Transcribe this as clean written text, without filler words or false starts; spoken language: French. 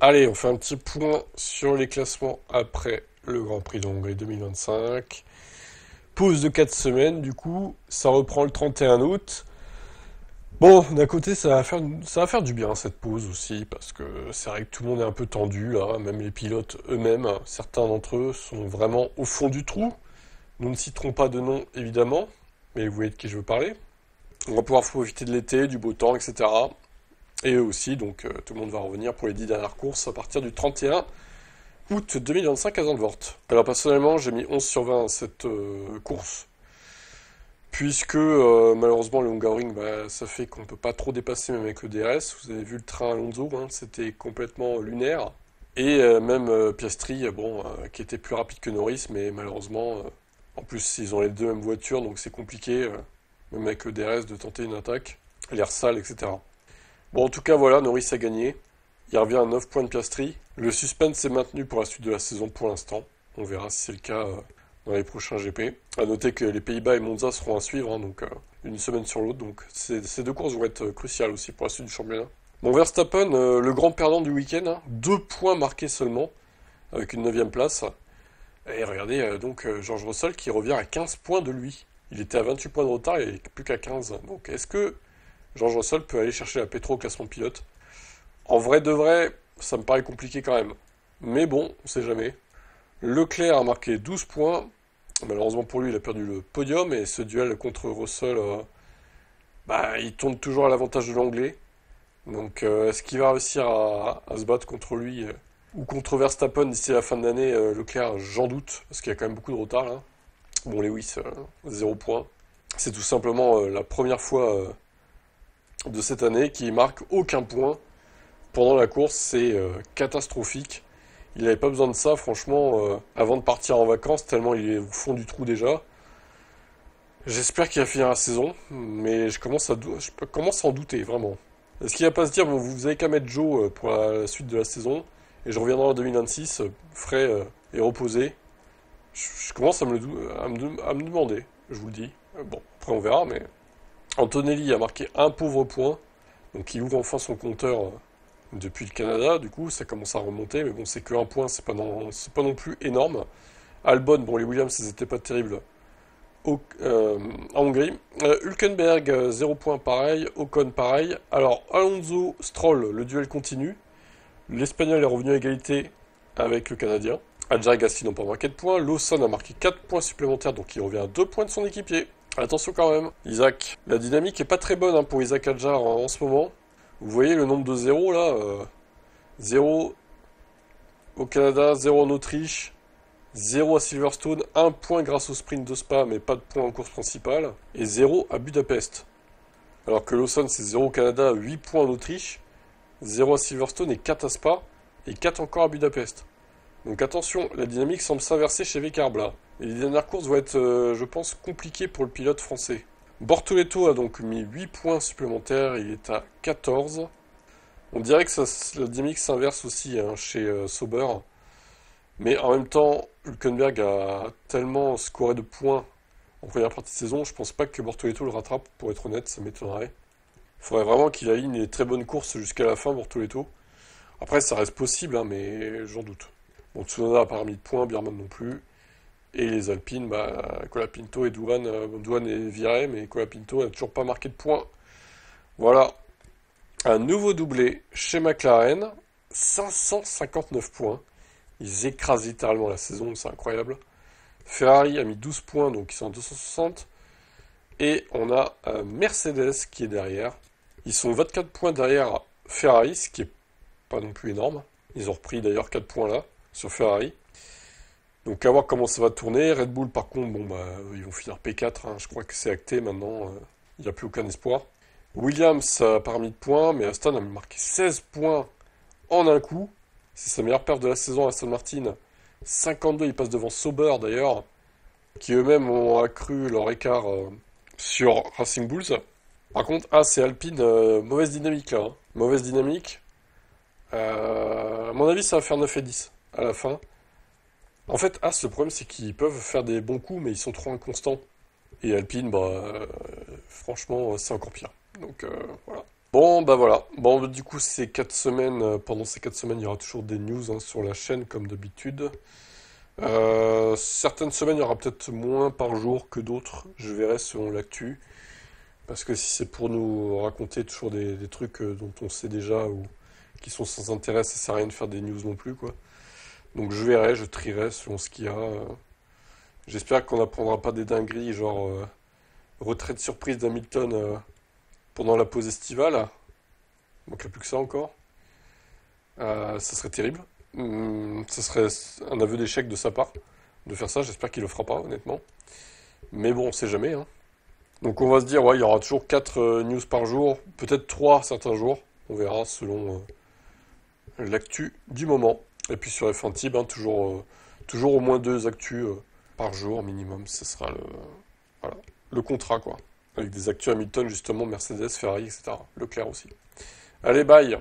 Allez, on fait un petit point sur les classements après le Grand Prix de Hongrie 2025. Pause de 4 semaines, du coup, ça reprend le 31 août. Bon, d'un côté, ça va faire du bien cette pause aussi, parce que c'est vrai que tout le monde est un peu tendu là, même les pilotes eux-mêmes, certains d'entre eux sont vraiment au fond du trou. Nous ne citerons pas de nom évidemment, mais vous voyez de qui je veux parler. On va pouvoir profiter de l'été, du beau temps, etc. Et eux aussi, donc tout le monde va revenir pour les 10 dernières courses à partir du 31 août 2025 à Zandvoort. Alors personnellement, j'ai mis 11 sur 20 à cette course, puisque malheureusement le Hungaroring, ça fait qu'on ne peut pas trop dépasser même avec le DRS. Vous avez vu le train Alonso, hein, c'était complètement lunaire. Et même Piastri, bon, qui était plus rapide que Norris, mais malheureusement, en plus ils ont les deux mêmes voitures, donc c'est compliqué, même avec le DRS, de tenter une attaque, l'air sale, etc. Bon, en tout cas, voilà, Norris a gagné. Il revient à 9 points de Piastri. Le suspense est maintenu pour la suite de la saison pour l'instant. On verra si c'est le cas dans les prochains GP. À noter que les Pays-Bas et Monza seront à suivre, hein, donc une semaine sur l'autre. Donc ces deux courses vont être cruciales aussi pour la suite du championnat. Bon, Verstappen, le grand perdant du week-end, hein, 2 points marqués seulement, avec une 9e place. Et regardez, George Russell qui revient à 15 points de lui. Il était à 28 points de retard et plus qu'à 15. Donc est-ce que George Russell peut aller chercher la pétro au classement de pilote? En vrai de vrai, ça me paraît compliqué quand même. Mais bon, on sait jamais. Leclerc a marqué 12 points. Malheureusement pour lui, il a perdu le podium et ce duel contre Russell, il tourne toujours à l'avantage de l'anglais. Donc est-ce qu'il va réussir à se battre contre lui ou contre Verstappen d'ici la fin de l'année? Leclerc, j'en doute, parce qu'il y a quand même beaucoup de retard là. Bon, Lewis, 0 points. C'est tout simplement la première fois de cette année qu'il marque aucun point pendant la course. C'est catastrophique. Il n'avait pas besoin de ça, franchement, avant de partir en vacances, tellement il est au fond du trou déjà. J'espère qu'il va finir la saison, mais je commence à en douter, vraiment. Est-ce qu'il va pas se dire, bon, vous avez qu'à mettre Joe pour la suite de la saison, et je reviendrai en 2026, frais et reposé? Je commence à me demander, je vous le dis. Bon, après on verra, mais Antonelli a marqué un pauvre point, donc il ouvre enfin son compteur depuis le Canada, du coup ça commence à remonter, mais bon, c'est que un point, c'est pas non plus énorme. Albon, bon, les Williams, ils étaient pas terribles en Hongrie. Hülkenberg, 0 point pareil, Ocon pareil. Alors Alonso, Stroll, le duel continue. L'Espagnol est revenu à égalité avec le Canadien. Adjar et Gasly n'ont pas marqué de points. Lawson a marqué 4 points supplémentaires, donc il revient à 2 points de son équipier. Attention quand même. Isaac, la dynamique est pas très bonne hein, pour Isaac Adjar en ce moment. Vous voyez le nombre de zéros là 0 au Canada, 0 en Autriche, 0 à Silverstone, 1 point grâce au sprint de Spa, mais pas de point en course principale, et 0 à Budapest. Alors que Lawson c'est 0 au Canada, 8 points en Autriche, 0 à Silverstone et 4 à Spa, et 4 encore à Budapest. Donc attention, la dynamique semble s'inverser chez Wecarb là. Et les dernières courses vont être, je pense, compliquées pour le pilote français. Bortoletto a donc mis 8 points supplémentaires, il est à 14. On dirait que la dynamique s'inverse aussi hein, chez Sauber. Mais en même temps, Hülkenberg a tellement scoré de points en première partie de saison, je pense pas que Bortoletto le rattrape, pour être honnête, ça m'étonnerait. Il faudrait vraiment qu'il aligne les très bonnes courses jusqu'à la fin, Bortoletto. Après, ça reste possible, hein, mais j'en doute. Bon, Tsunoda n'a pas remis de points, Biermann non plus. Et les Alpines, Colapinto et Douane, Douane est viré, mais Colapinto n'a toujours pas marqué de points. Voilà, un nouveau doublé chez McLaren, 559 points. Ils écrasent littéralement la saison, c'est incroyable. Ferrari a mis 12 points, donc ils sont à 260. Et on a Mercedes qui est derrière. Ils sont 24 points derrière Ferrari, ce qui est pas non plus énorme. Ils ont repris d'ailleurs 4 points là, sur Ferrari. Donc à voir comment ça va tourner. Red Bull par contre, ils vont finir P4, hein. Je crois que c'est acté maintenant. Il n'y a plus aucun espoir. Williams a pas remis de points, mais Aston a marqué 16 points en un coup. C'est sa meilleure perte de la saison, Aston Martin. 52, il passe devant Sauber d'ailleurs, qui eux-mêmes ont accru leur écart sur Racing Bulls. Par contre, c'est Alpine, mauvaise dynamique là, hein. Mauvaise dynamique. À mon avis, ça va faire 9 et 10 à la fin. En fait, le problème, c'est qu'ils peuvent faire des bons coups, mais ils sont trop inconstants. Et Alpine, franchement, c'est encore pire. Donc, voilà. Bon, bah voilà. Bon, du coup, ces 4 semaines, pendant ces 4 semaines, il y aura toujours des news hein, sur la chaîne, comme d'habitude. Certaines semaines, il y aura peut-être moins par jour que d'autres. Je verrai selon l'actu. Parce que si c'est pour nous raconter toujours des trucs dont on sait déjà ou qui sont sans intérêt, ça sert à rien de faire des news non plus, quoi. Donc je verrai, je trierai selon ce qu'il y a. J'espère qu'on n'apprendra pas des dingueries, genre retraite surprise d'Hamilton pendant la pause estivale. Il manquerait plus que ça encore. Ça serait terrible. Ça serait un aveu d'échec de sa part de faire ça. J'espère qu'il le fera pas, honnêtement. Mais bon, on sait jamais, hein. Donc on va se dire, ouais, il y aura toujours 4 news par jour, peut-être 3 certains jours. On verra selon l'actu du moment. Et puis sur F1 Tib, hein, toujours au moins 2 actus par jour minimum. Ce sera voilà, le contrat, quoi. Avec des actus Hamilton, justement, Mercedes, Ferrari, etc. Leclerc aussi. Allez, bye!